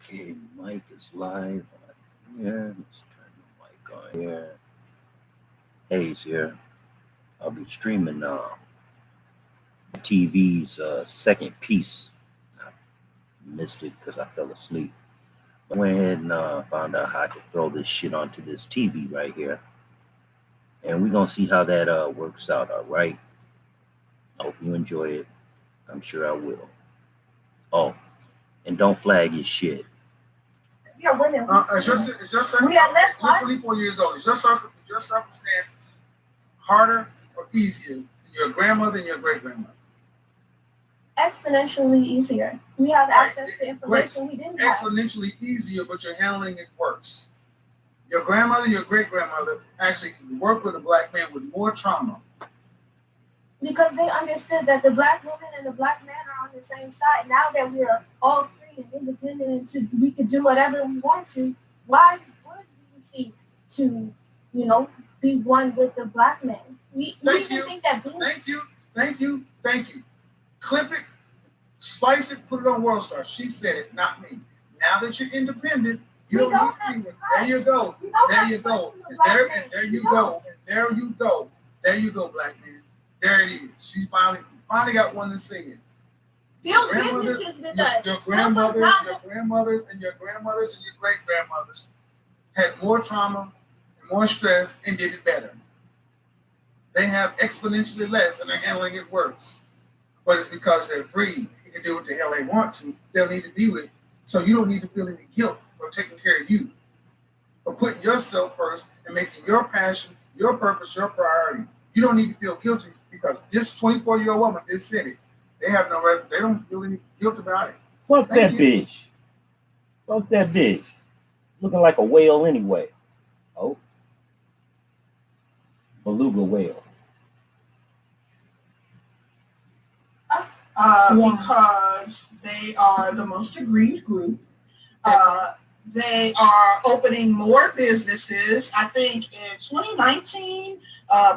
Okay, mic is live on here. Let's turn the mic on here. Hayes here. I'll be streaming TV's second piece. I missed it because I fell asleep. I went ahead and found out how I could throw this shit onto this TV right here. And we're going to see how that works out, all right? Hope you enjoy it. I'm sure I will. Oh, and don't flag your shit. Yeah, women. Is your circumstance, you're 24 years old. Is your circumstance harder or easier than your grandmother and your great-grandmother? Exponentially easier. We have access to information we didn't have. Exponentially easier, but you're handling it worse. Your grandmother, your great-grandmother actually worked with a black man with more trauma. Because they understood that the black woman and the black man are on the same side. Now that we are all free and independent and we can do whatever we want to, why would we seek to, be one with the black man? We think that Thank you. Clip it, slice it, put it on World Star. She said it, not me. Now that you're independent, you don't need to be with. There you go. There you go, black man. There it is. She's finally got one to say it. Build businesses with us. Your grandmothers and your great-grandmothers had more trauma and more stress and did it better. They have exponentially less and they're handling it worse. But it's because they're free. They can do what the hell they want to. They'll need to be with you. So you don't need to feel any guilt for taking care of you. For putting yourself first and making your passion, your purpose, your priority. You don't need to feel guilty because this 24-year-old woman just said it. They don't feel any guilt about it. Fuck that bitch. Fuck that bitch. Looking like a whale anyway. Oh. Beluga whale. Because they are the most agreed group. They are opening more businesses. I think in 2019,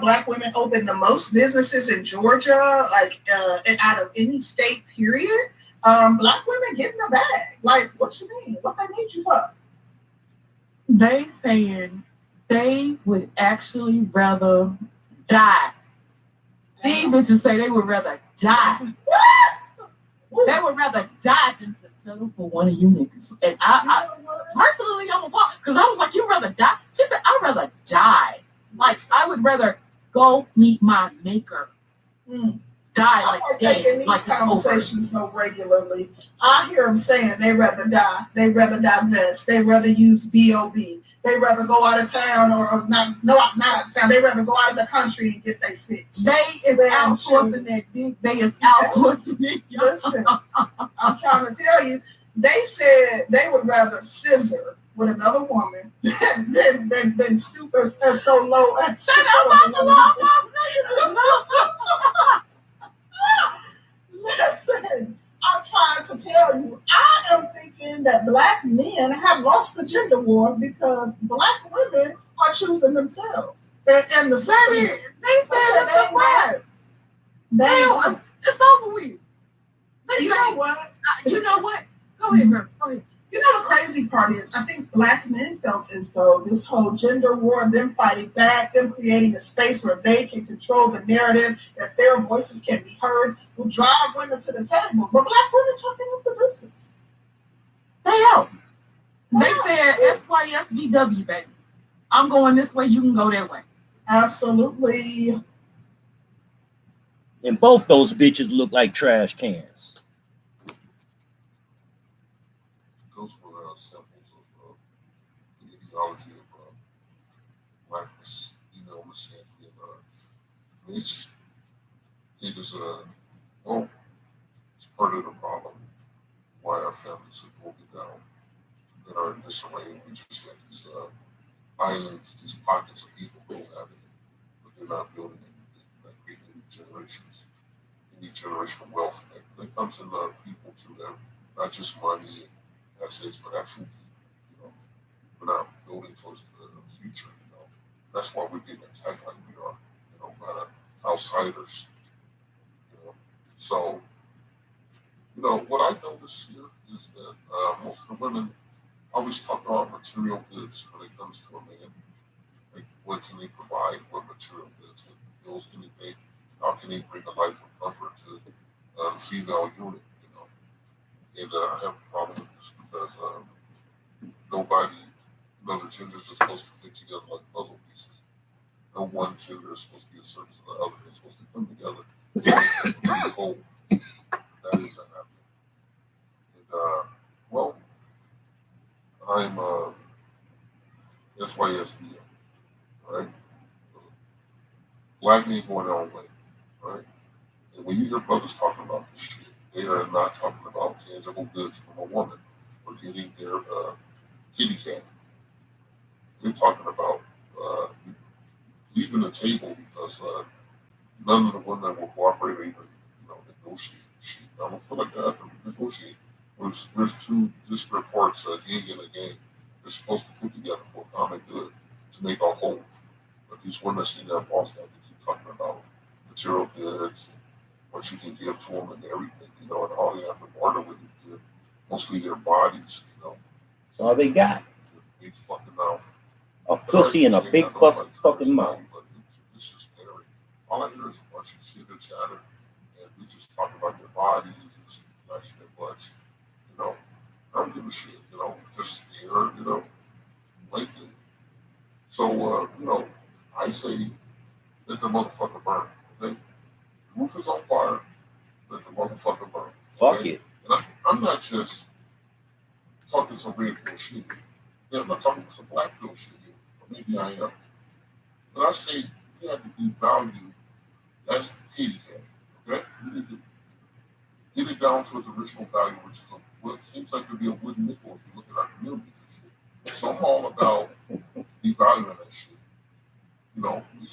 Black women opened the most businesses in Georgia, and out of any state, period. Black women getting a bag. Like, what you mean? What they need you for? They saying they would actually rather die. These bitches say they would rather die. They would rather die than to settle for one of you niggas. And I personally, I'm a part because I was like, you rather die? She said, I'd rather die. Like, I would rather go meet my maker. Die like dead. Like these conversations so regularly. I hear them saying they rather die. They rather divest. They rather use B.O.B. They rather go out of town or not out of town. They rather go out of the country and get their fix. They is outsourcing that dick. They is outsourcing it. Listen, I'm trying to tell you, they said they would rather scissor with another woman than stoop as so low. Listen, I'm trying to tell you, I am thinking that Black men have lost the gender war because Black women are choosing themselves. And the system. They said it's a word. It's over with. You know what? Go ahead, girl. Go ahead. You know, the crazy part is, I think Black men felt as though this whole gender war, them fighting back, them creating a space where they can control the narrative, that their voices can be heard, will drive women to the table. But Black women talking with producers. They help. They said SYSBW, baby. I'm going this way, you can go that way. Absolutely. And both those bitches look like trash cans. Those were symbols of the ideology of blackness, Misandry. It's part of the problem why our families are broken down and are in disarray. We just got these islands, these pockets of people cohabiting, but they're not building anything, they're not creating new generations. You need generational wealth that comes in people to them, not just money and assets, but actual people. We're not building towards the future. That's why we're getting attacked like we are, by the outsiders. So You know, what I notice here is that most of the women always talk about material goods when it comes to a man. Like, what can he provide? What material goods? What bills can he pay? How can he bring a life of comfort to the female unit? You know, and I have a problem with this because nobody, the genders are supposed to fit together like puzzle pieces. No one gender is supposed to be a service to the other. They're supposed to come together as a whole. That isn't happening. And well, I'm SYSBM, right? Black men going their own way, right? And when you hear brothers talking about this shit, they are not talking about tangible goods from a woman or getting their kitty cat. They're talking about leaving the table because none of the women will cooperate or even, negotiate shit. I don't feel like I have to negotiate. There's two disparate parts, yin and a gang. They're supposed to fit together for a common good to make our whole. But these women seem to have lost that. They keep talking about material goods, what you can give to them and everything, and all they have to barter with is mostly their bodies, That's all they got. Big fucking mouth. A pussy and a big fucking mouth. But it's just scary. All I hear is a bunch of shit and chatter, and we just talk about their bodies and flashing their butts. I don't give a shit, just there, blinking. So, I say, let the motherfucker burn, okay? The roof is on fire, let the motherfucker burn. Fuck okay? it. And I'm not just talking some red pill shit. Yeah, I'm not talking some black pill shit here. Or maybe I am. But I say you have to devalue that kitty cat, okay? You need to get it down to its original value, which is what seems like to be a wooden nickel if you look at our communities and shit. So I'm all about devaluing that shit. We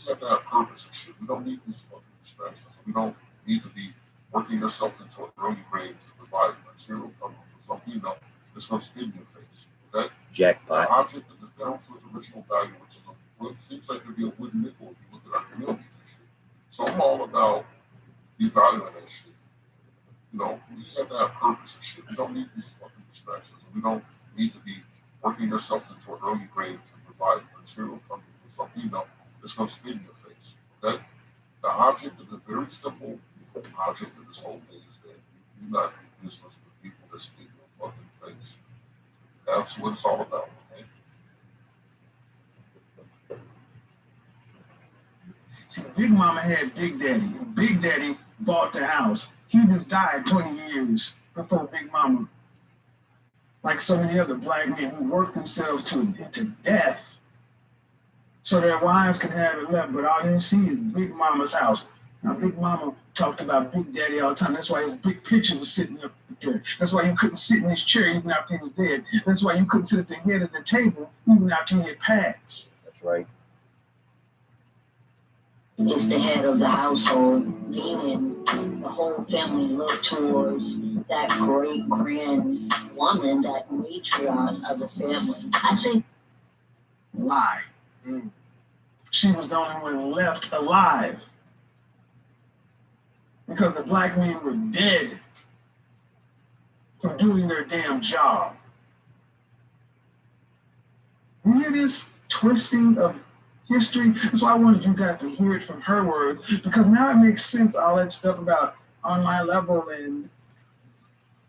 have to have purpose and shit. We don't need these fucking distractions. We don't need to be working yourself into an early grade to provide material comfort for some female that's going to spit in your face, okay? Jackpot. The object is down to its original value, which is what seems like to be a wooden nickel if you look at our communities and shit. So I'm all about devaluing that shit. We have to have purpose and shit. We don't need these fucking distractions. We don't need to be working yourself into an early grade to provide material comfort for some female that's going to spit in your face, okay? The object of the very simple object of this whole thing is that you do not do business with people that spit in your fucking face. That's what it's all about, okay? See, Big Mama had Big Daddy. Big Daddy bought the house. He just died 20 years before Big Mama. Like so many other black men who worked themselves into death so their wives could have it left, but all you see is Big Mama's house. Now, Big Mama talked about Big Daddy all the time. That's why his big picture was sitting up there. That's why you couldn't sit in his chair even after he was dead. That's why you couldn't sit at the head of the table even after he had passed. That's right. Is the head of the household, meaning the whole family look towards that great grand woman, that matriarch of the family. I think. Lie. She was the only one left alive because the black men were dead for doing their damn job. You hear this twisting of history? That's why I wanted you guys to hear it from her words, because now it makes sense, all that stuff about on my level. And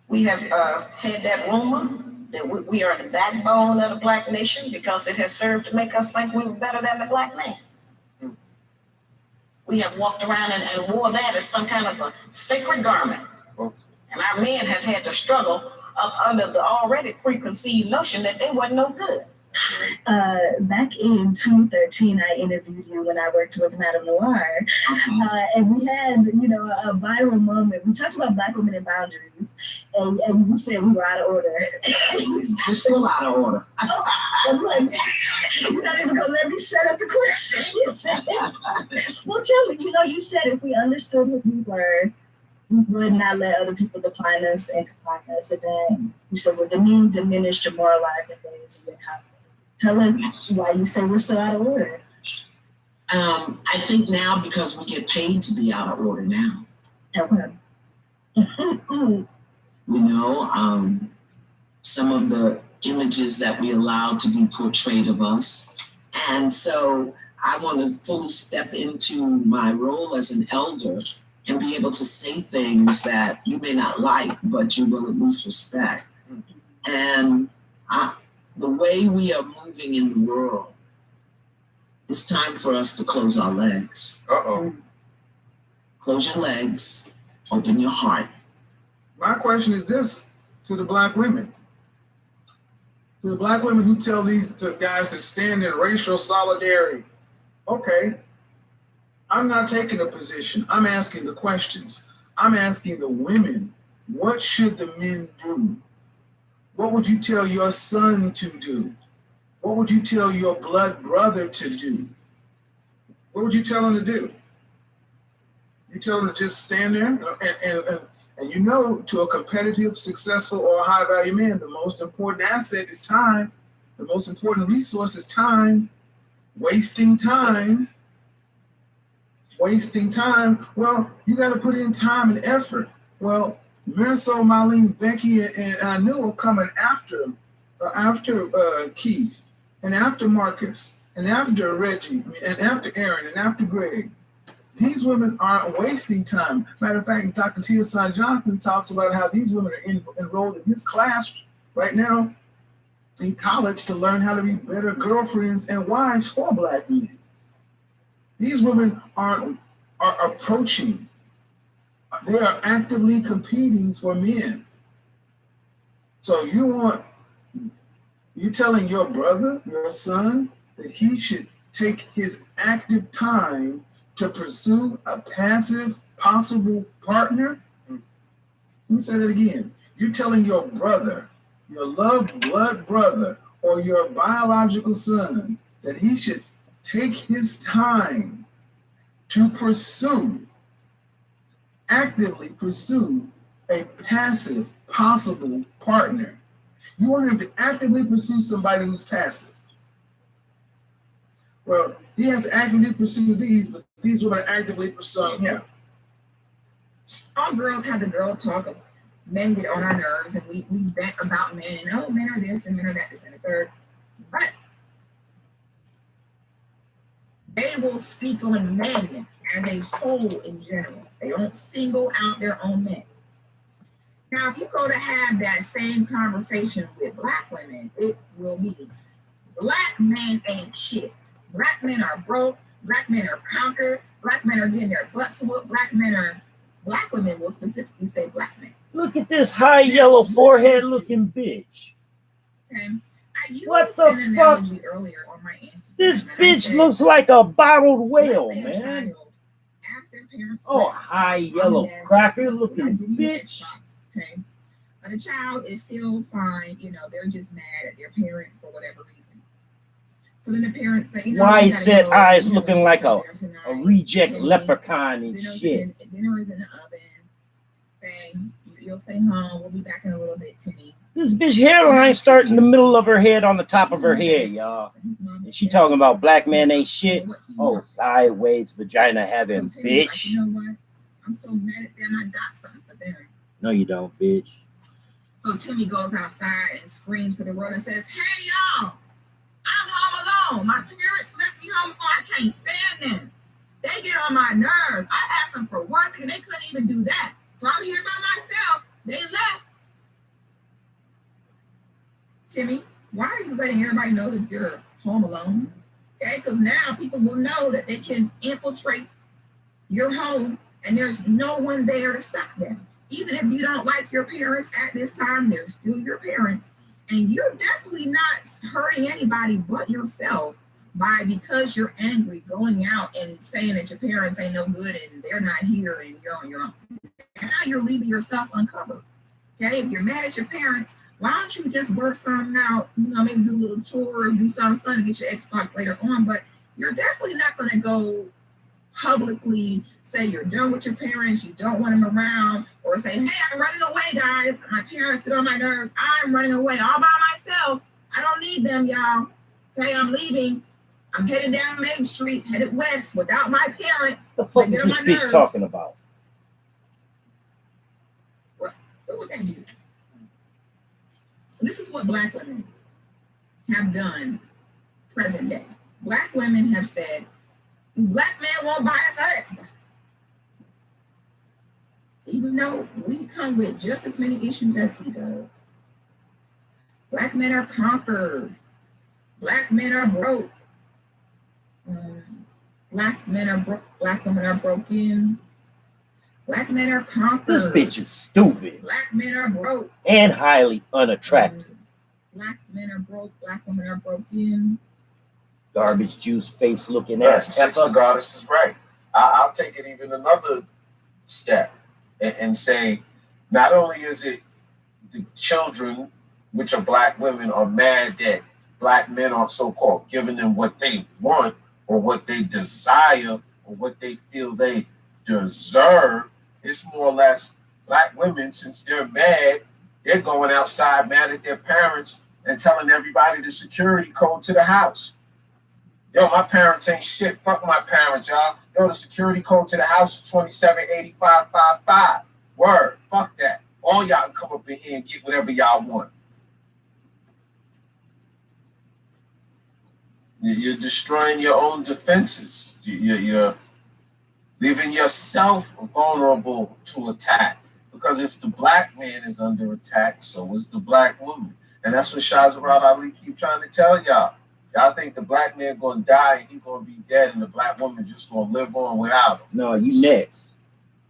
we have had that rumor that we are the backbone of the black nation because it has served to make us think we were better than the black man. We have walked around and wore that as some kind of a sacred garment. And our men have had to struggle up under the already preconceived notion that they wasn't no good. Back in 2013, I interviewed you when I worked with Madame Noir, and we had, a viral moment. We talked about black women and boundaries, and you said we were out of order. We're still out of order. I'm like, you're not even gonna let me set up the question. You said, well, tell me, you said if we understood who we were, we would not let other people define us and confine us. And then you said we're demeaned, diminished, demoralized, and things we have. Tell us why you say we're so out of order. I think now because we get paid to be out of order now. Okay. you know, some of the images that we allow to be portrayed of us. And so I want to fully step into my role as an elder and be able to say things that you may not like, but you will at least respect. And the way we are moving in the world, it's time for us to close our legs. Close your legs, open your heart. My question is this to the black women. To the black women who tell these guys to stand in racial solidarity. Okay, I'm not taking a position. I'm asking the questions. I'm asking the women, what should the men do? What would you tell your son to do? What would you tell your blood brother to do? What would you tell him to do? You tell him to just stand there and you know, to a competitive, successful, or high value man, the most important asset is time. The most important resource is time. Wasting time. Wasting time. Well, you got to put in time and effort. Well, Marisol, Marlene, Becky, and I knew coming after Keith, and after Marcus, and after Reggie, and after Aaron, and after Greg. These women aren't wasting time. Matter of fact, Dr. Tia San Johnson talks about how these women are enrolled in his class right now in college to learn how to be better girlfriends and wives for black men. These women are approaching. They are actively competing for men. So you're telling your brother, your son, that he should take his active time to pursue a passive possible partner? Let me say that again. You're telling your brother, your loved blood brother, or your biological son that he should take his time to actively pursue a passive possible partner. You want him to actively pursue somebody who's passive. Well, he has to actively pursue these, but these women are actively pursuing him. All girls have the girl talk of men get on our nerves, and we vent about men. Oh, men are this and men are that, this and the third. But they will speak on men as a whole in general. They don't single out their own men. Now, if you go to have that same conversation with black women, it will be black men ain't shit. Black men are broke. Black men are conquered. Black men are getting their butts whooped. Black women will specifically say black men. Look at this high yellow forehead looking bitch. Okay. I used What the an fuck? analogy earlier on my Instagram. This and I bitch said, looks like a bottled whale, let's say a man. child asks their parents, Oh, "Yes, high Mom yellow and Dad cracker said, we're gonna looking give you bitch. Xbox," okay? But the child is still fine, they're just mad at their parent for whatever reason. So then the parents say, Why we he gotta said go, eyes we have looking like a dinner tonight. reject So leprechaun and dinner shit. is in the oven. Okay, you'll stay home. We'll be back in a little bit, Timmy. This bitch hairline starting in the middle of her head on the top of her head, y'all. And she talking about black man ain't shit. Oh, sideways vagina having So Timmy's bitch. like, you know what? I'm so mad at them. I got something for them. No, you don't, bitch. So Timmy goes outside and screams to the world and says, "Hey, y'all, I'm home alone. My parents left me home alone. I can't stand them. They get on my nerves. I asked them for one thing, and they couldn't even do that. So I'm here by myself. They left." Timmy, why are you letting everybody know that you're home alone? Okay, because now people will know that they can infiltrate your home and there's no one there to stop them. Even if you don't like your parents at this time, they're still your parents. And you're definitely not hurting anybody but yourself because you're angry, going out and saying that your parents ain't no good and they're not here and you're on your own. Now you're leaving yourself uncovered. Okay, if you're mad at your parents, why don't you just work something out? Maybe do a little tour, do something to get your Xbox later on. But you're definitely not going to go publicly say you're done with your parents, you don't want them around, or say, "Hey, I'm running away, guys. My parents get on my nerves. I'm running away all by myself. I don't need them, y'all. Okay, I'm leaving. I'm heading down Main Street, headed west without my parents." The fuck is this bitch talking about? What would that do? So this is what Black women have done present day. Black women have said, Black men won't buy us our Xbox. Even though we come with just as many issues as he does. Black men are conquered. Black men are broke. Black men are broke. Black women are broken. Black men are conquered. This bitch is stupid Black men are broke. and highly unattractive. Black men are broke. Black women are broken. Garbage juice face looking Right. ass Sister heifer. Goddess is right. I'll take it even another step and say, not only is it the children, which are Black women, are mad that Black men are so-called giving them what they want or what they desire or what they feel they deserve. It's more or less Black women, since they're mad, they're going outside mad at their parents and telling everybody the security code to the house. Yo, my parents ain't shit. Fuck my parents, y'all. Yo, the security code to the house is 278555. Word. Fuck that. All y'all can come up in here and get whatever y'all want. You're destroying your own defenses. You're leaving yourself vulnerable to attack. Because if the Black man is under attack, so is the Black woman. And that's what Shahrazad Ali keep trying to tell y'all. Y'all think the Black man gonna die and he gonna be dead and the Black woman just gonna live on without him. No, you next.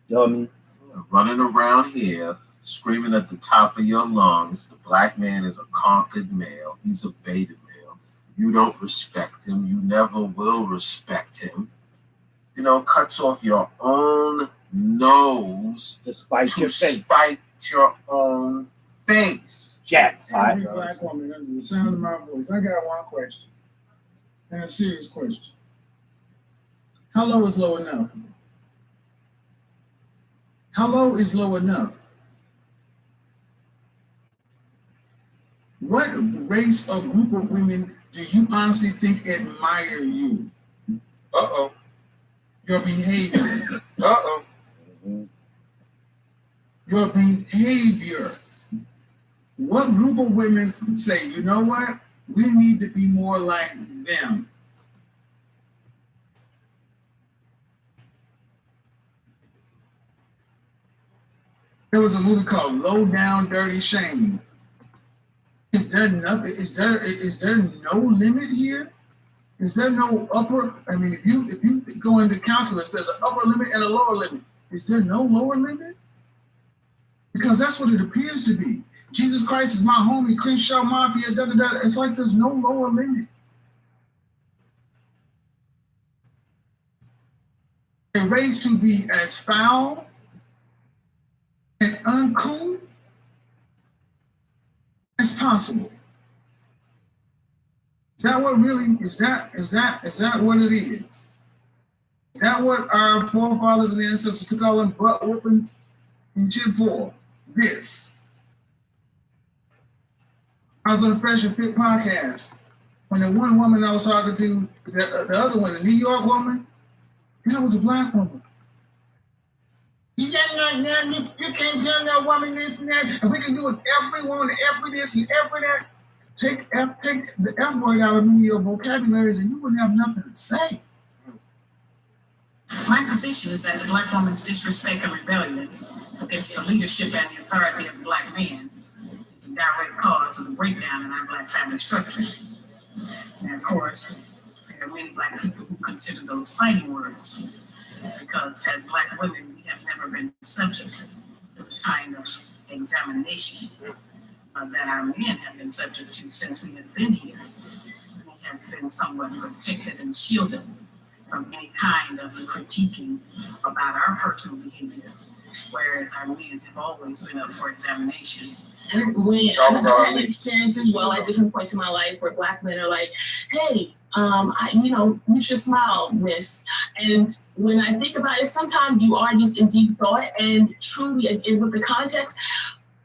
Dummy. Running around here, screaming at the top of your lungs, the Black man is a conquered male. He's a beta male. You don't respect him. You never will respect him. You know, cuts off your own nose Despite your face. spite your own face. Jackpot. Every Black woman under the sound of my voice. I got one question. And a serious question. How low is low enough? How low is low enough? What race or group of women do you honestly think admire you? Uh-oh. Your behavior. Uh-oh. Your behavior. What group of women say, you know what? We need to be more like them. There was a movie called Low Down Dirty Shame. Is there nothing? Is there no limit here? Is there no upper? I mean, if you go into calculus, there's an upper limit and a lower limit. Is there no lower limit? Because that's what it appears to be. Jesus Christ is my homie, Crenshaw Mafia, da da da. It's like there's no lower limit. They're raised to be as foul and uncouth as possible. Is that what really is that what it is? Is that what our forefathers and ancestors took all them butt whoopings and shit for? This. I was on the Fresh and Fit podcast when the one woman I was talking to, the other one, the New York woman, that was a Black woman. You can't tell that woman this and that, and we can do it everyone, every this and every that. Take the F word out of your vocabularies and you wouldn't have nothing to say. My position is that the Black woman's disrespect and rebellion against the leadership and the authority of the Black man is a direct cause of the breakdown in our Black family structure. And of course, there are many Black people who consider those fighting words because as Black women, we have never been subject to the kind of examination that our men have been subject to since we have been here. We have been somewhat protected and shielded from any kind of critiquing about our personal behavior, whereas our men have always been up for examination. And when I've had experience as well at different points in my life where Black men are like, hey, you should smile, miss. And when I think about it, sometimes you are just in deep thought and truly, and with the context,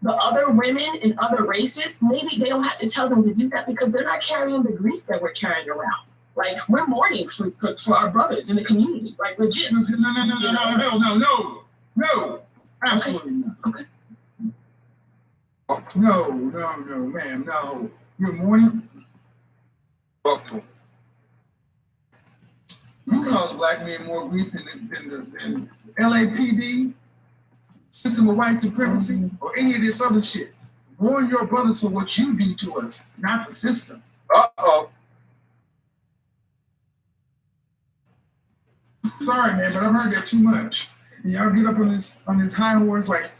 the other women in other races, maybe they don't have to tell them to do that because they're not carrying the grief that we're carrying around. Like, we're mourning for our brothers in the community, like legit. No, absolutely not. Okay. No, ma'am, no. You're mourning. You cause black men more grief than LAPD, system of white supremacy, or any of this other shit. Mourn your brothers for what you do to us, not the system. Uh-oh. Sorry, man, but I've heard that too much. And y'all get up on this high horse like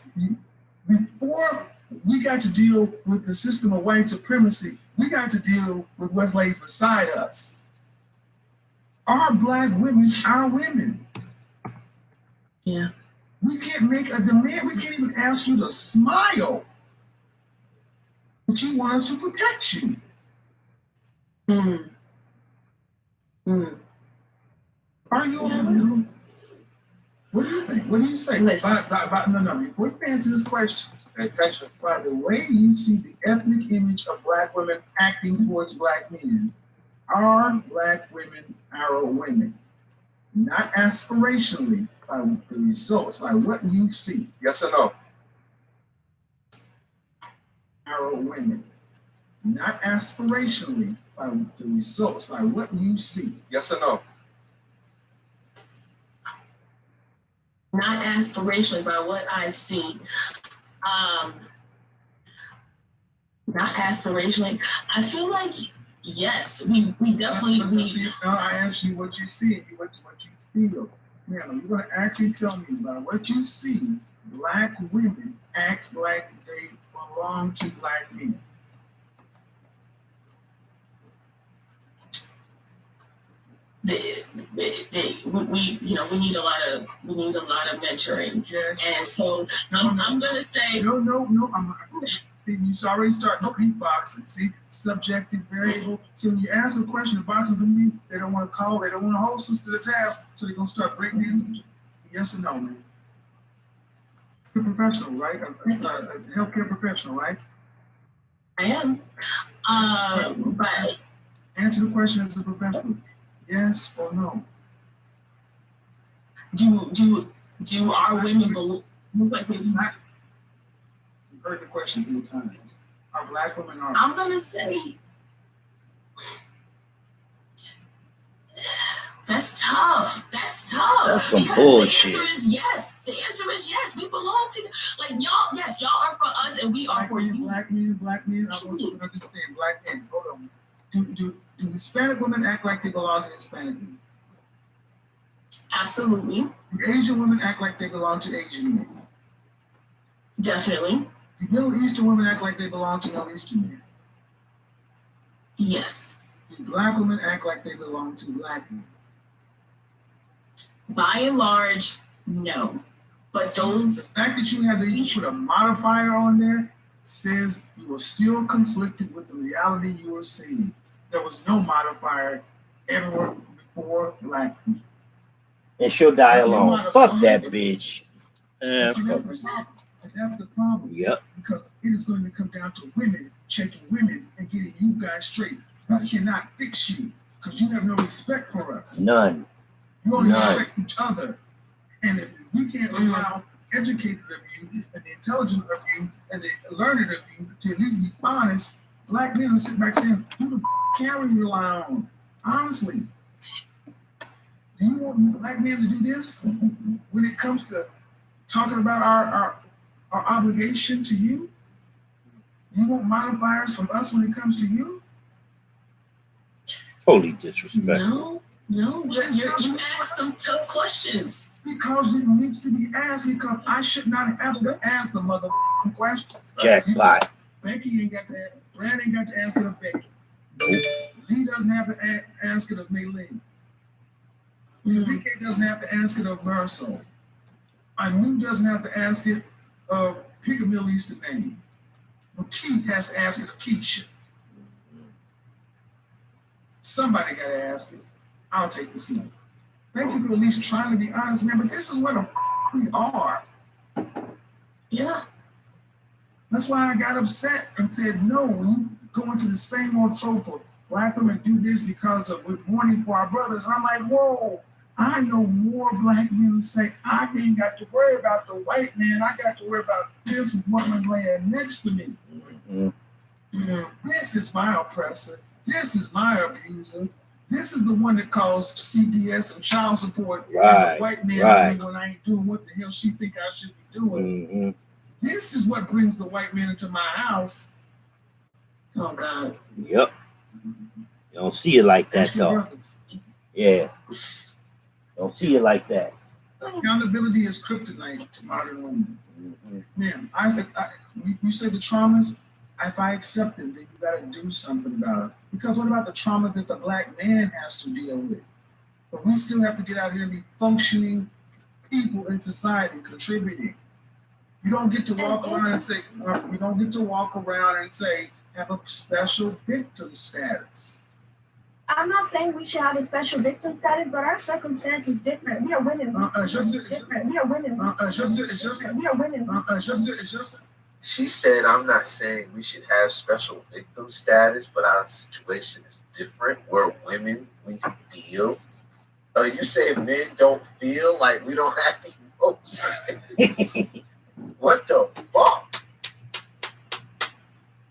before we got to deal with the system of white supremacy, we got to deal with what lays beside us. Our black women are women. Yeah. We can't make a demand. We can't even ask you to smile. But you want us to protect you. Are you all right? What do you think? What do you say? No, before you answer this question, by the way you see the ethnic image of black women acting towards black men, our black women are women. Not aspirationally by the results, by what you see. Yes or no? Our women. Not aspirationally by the results, by what you see. Yes or no? Not aspirationally by what I see. Not aspirationally. I feel like yes, we definitely. No, I asked you what you see, what you feel. Now you're gonna actually tell me about what you see. Black women act like they belong to black men. We need a lot of mentoring. Yes. And so I'm gonna say no. I'm not. You already start beatboxing. See, subjective variable. So when you ask a question, the boxers to me, they don't want to call, they don't want to hold us to the task, so they're gonna start breaking these. Yes or no, man? You're a professional, right? A healthcare professional, right? I am. But answer the question as a professional. Yes or no? Do our women believe? You've heard the question 3 times. Are black women are? I'm gonna say that's tough. That's some bullshit. The answer is yes. The answer is yes. We belong to y'all. Yes, y'all are for us, and we are for you. Black men. I want you to understand. Black men. Hold on. Do Hispanic women act like they belong to Hispanic men? Absolutely. Do Asian women act like they belong to Asian men? Definitely. Do Middle Eastern women act like they belong to Middle Eastern men? Yes. Do black women act like they belong to black men? By and large, no. But those... The fact that you have to put a modifier on there says you are still conflicted with the reality you are seeing. There was no modifier ever before black people. And she'll die alone. Fuck that bitch. That's the problem. Yep. Because it is going to come down to women checking women and getting you guys straight. We cannot fix you because you have no respect for us. None. You only respect each other. And if we can't allow educated of you and the intelligent of you and the learned of you to at least be honest, black men will sit back saying, who the can we rely on? Honestly. Do you want black men to do this when it comes to talking about our obligation to you? You want modifiers from us when it comes to you? Totally disrespectful. No, you asked some tough questions. Because it needs to be asked, because I should not have to ask the motherfucking questions. Jackpot. Becky ain't got to ask, Brad ain't got to ask it of Becky. Nope. Lee doesn't have to ask it of Maylene. Enrique doesn't have to ask it of Marisol. Anu doesn't have to ask it of pick a Middle Eastern name. But Keith has to ask it of Keisha. Somebody got to ask it. I'll take the smoke. Thank you for at least trying to be honest, man, but this is what we are. Yeah. That's why I got upset and said, no, when you go into the same old trope of black women do this because of we're mourning for our brothers. And I'm like, whoa, I know more black men who say, I ain't got to worry about the white man. I got to worry about this woman laying next to me. This is my oppressor. This is my abuser. This is the one that calls CPS and child support. Right, The white man right. when I ain't doing what the hell she think I should be doing. This is what brings the white man into my house. Oh God. Yep. You don't see it like that though. Yeah. Don't see it like that. Accountability is kryptonite to modern women. Man, I said, you said the traumas. If I accept them, then you got to do something about it. Because what about the traumas that the black man has to deal with? But we still have to get out here and be functioning people in society, contributing. You don't get to walk around and say, you don't get to walk around and say, have a special victim status. I'm not saying we should have a special victim status, but our circumstance is different. We are women. Different. We are women. We are women. She said, I'm not saying we should have special victim status, but our situation is different. We're women, we feel. You saying men don't feel like we don't have emotions? What the fuck?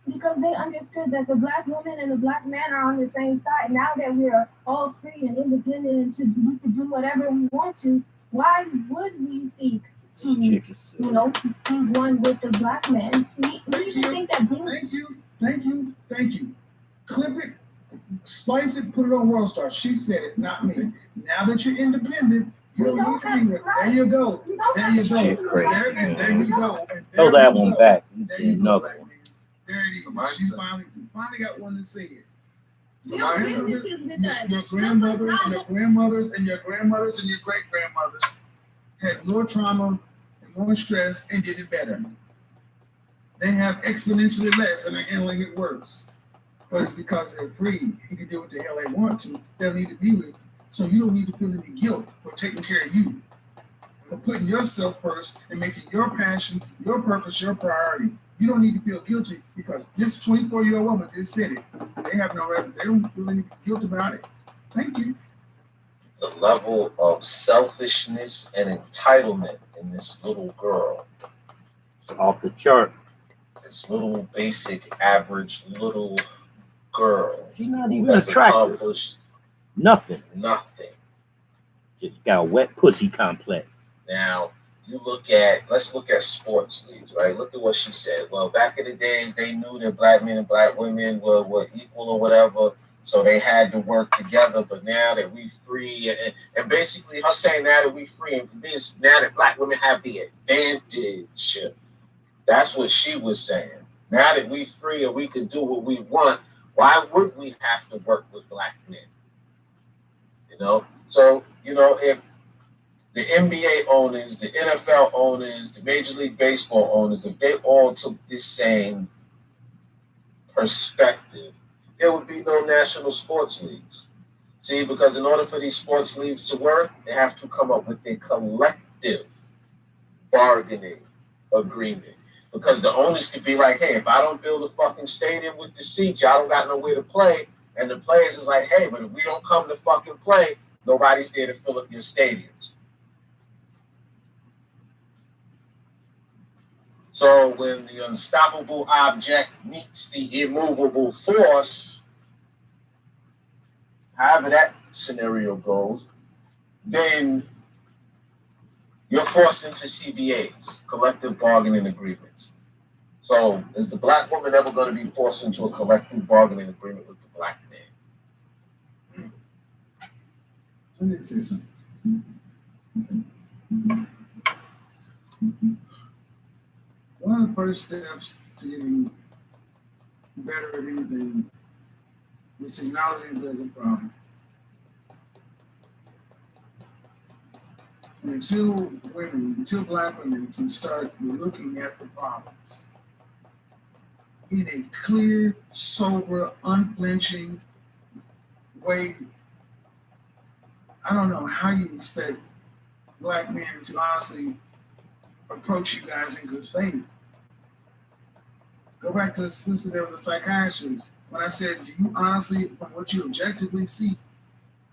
Because they understood that the black woman and the black man are on the same side. Now that we are all free and independent and we can do whatever we want to, why would we seek to, be one with the black man? Thank you. Clip it, slice it, put it on World Star. She said it, not me. Now that you're independent, you don't need to be with. There you go. There you go. There you go. Throw that one back. There you go. There it is. She finally got one to say it. So your grandmothers, and your grandmothers, and your great grandmothers had more trauma and more stress and did it better. They have exponentially less and are handling it worse. But it's because they're free. You can do what the hell they want to. They don't need to be with you. So you don't need to feel any guilt for taking care of you. For putting yourself first and making your passion, your purpose, your priority. You don't need to feel guilty because this 24-year-old woman just said it. They don't feel any guilt about it. Thank you. The level of selfishness and entitlement in this little girl. Off the chart. This little basic average little girl. She's not even attractive. Nothing. Just got a wet pussy complex. Now, let's look at sports leagues, right? Look at what she said. Well, back in the days, they knew that black men and black women were equal or whatever, so they had to work together. But now that we free, and basically her saying now that we free, means now that black women have the advantage. That's what she was saying. Now that we free and we can do what we want, why would we have to work with black men? So, if the NBA owners, the NFL owners, the Major League Baseball owners, if they all took this same perspective, there would be no national sports leagues. See, because in order for these sports leagues to work, they have to come up with a collective bargaining agreement. Because the owners could be like, hey, if I don't build a fucking stadium with the seats, y'all don't got nowhere to play. And the players is like, hey, but if we don't come to fucking play, nobody's there to fill up your stadiums. So when the unstoppable object meets the immovable force, however that scenario goes, then you're forced into CBAs, collective bargaining agreements. So is the black woman ever going to be forced into a collective bargaining agreement with the black man? Let me say something. One of the first steps to getting better at anything is acknowledging there's a problem. And until black women can start looking at the problems in a clear, sober, unflinching way, I don't know how you expect black men to honestly approach you guys in good faith. Go back to the sister that was a psychiatrist. When I said, do you honestly, from what you objectively see,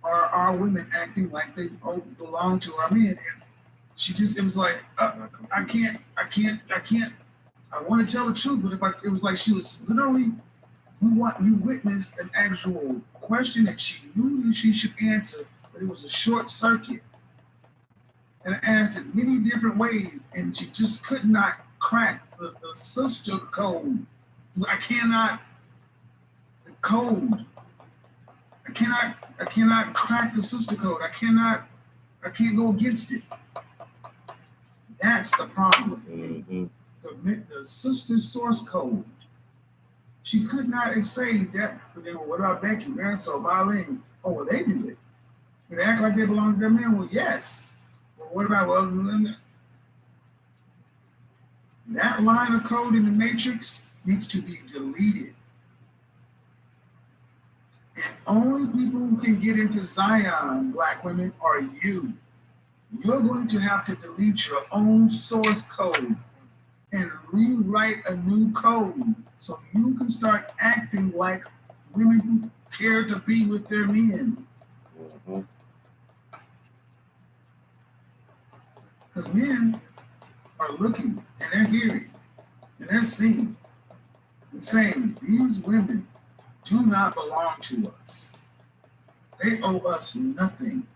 are our women acting like they belong to our men? And she just, it was like, I can't. I want to tell the truth, but it was like she was literally, you witnessed an actual question that she knew that she should answer, but it was a short circuit. And I asked it many different ways, and she just could not crack the sister code. I cannot, the code. I cannot crack the sister code. I can't go against it. That's the problem. Mm-hmm. The sister source code. She could not say that. But then, well, what about Becky, Marisol, Marlene? Oh, well, they do it. They act like they belong to their men. Well, yes. Well, what about that line of code in the matrix needs to be deleted. And only people who can get into Zion, black women, are you. You're going to have to delete your own source code and rewrite a new code so you can start acting like women who care to be with their men. Because men are looking and they're hearing and they're seeing and saying, these women do not belong to us. They owe us nothing.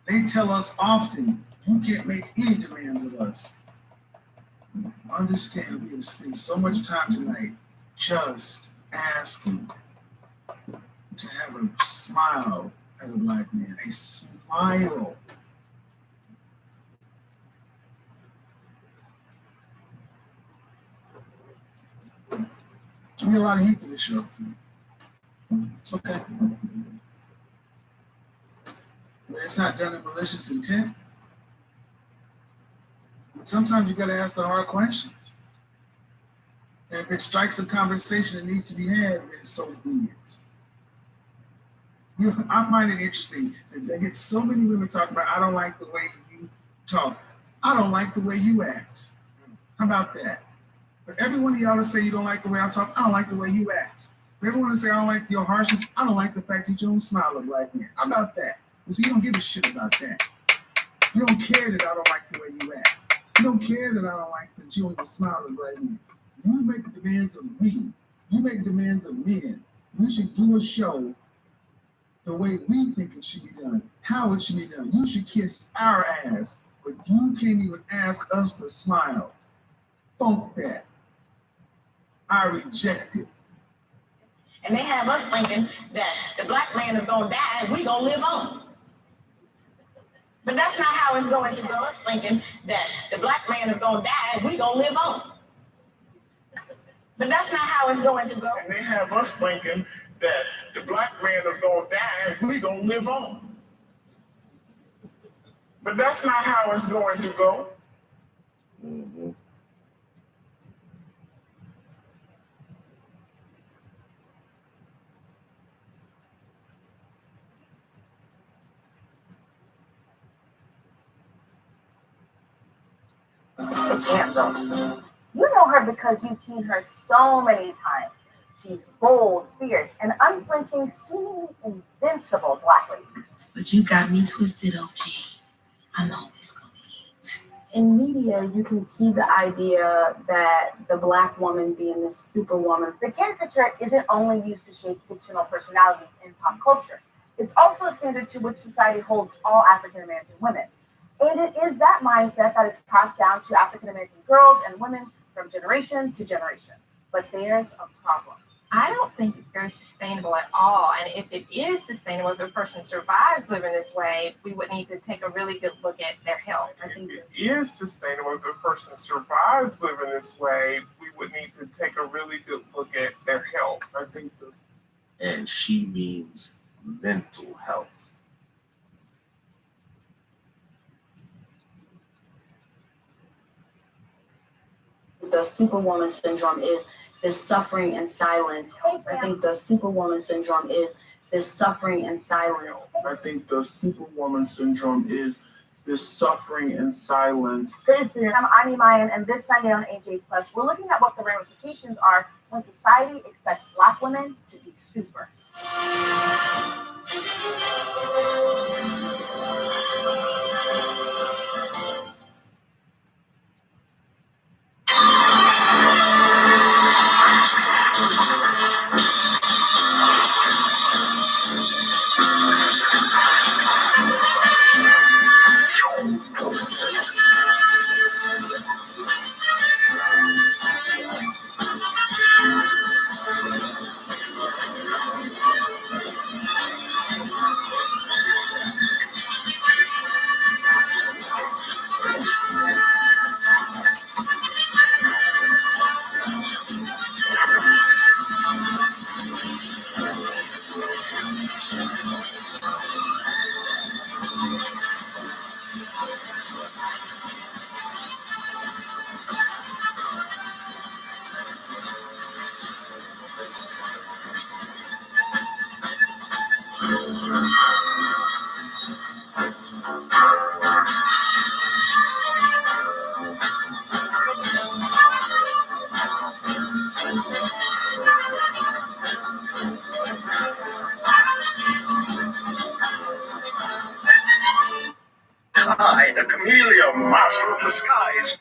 They tell us often, you can't make any demands of us. Understand, we have spent so much time tonight just asking to have a smile at a black man, a smile. I get a lot of heat for this show. It's okay. But it's not done in malicious intent. But sometimes you got to ask the hard questions. And if it strikes a conversation that needs to be had, then so be it. You know, I find it interesting that I get so many women talking about, I don't like the way you talk. I don't like the way you act. How about that? For every one of y'all to say you don't like the way I talk, I don't like the way you act. For everyone to say I don't like your harshness, I don't like the fact that you don't smile at black men. How about that? Well, see, you don't give a shit about that. You don't care that I don't like the way you act. You don't care that I don't like that you don't even smile at black men. You make demands of me. You make demands of men. You should do a show the way we think it should be done, how it should be done. You should kiss our ass, but you can't even ask us to smile. Funk that. I reject it. And they have us thinking that the black man is going to die and we going to live on. But that's not how it's going to go. Us thinking that the black man is going to die and we going to live on. But that's not how it's going to go. And they have us thinking that the black man is going to die and we going to live on. But that's not how it's going to go. Mm-hmm. It's him, though. You know her because you've seen her so many times. She's bold, fierce, and unflinching, seemingly invincible black lady. But you got me twisted, OG. I'm always gonna eat. In media, you can see the idea that the black woman being this superwoman. The caricature isn't only used to shape fictional personalities in pop culture. It's also a standard to which society holds all African American women. And it is that mindset that is passed down to African American girls and women from generation to generation. But there's a problem. I don't think it's very sustainable at all. And if it is sustainable, if a person survives living this way, we would need to take a really good look at their health. I think if it is sustainable, if a person survives living this way, we would need to take a really good look at their health. I think and she means mental health. The superwoman syndrome is this suffering and silence. I think the superwoman syndrome is this suffering and silence. I think the superwoman syndrome is this suffering and silence. Hey, I'm Ani Mayan, and this Sunday on AJ Plus, we're looking at what the ramifications are when society expects black women to be super. I, the chameleon, master of the skies,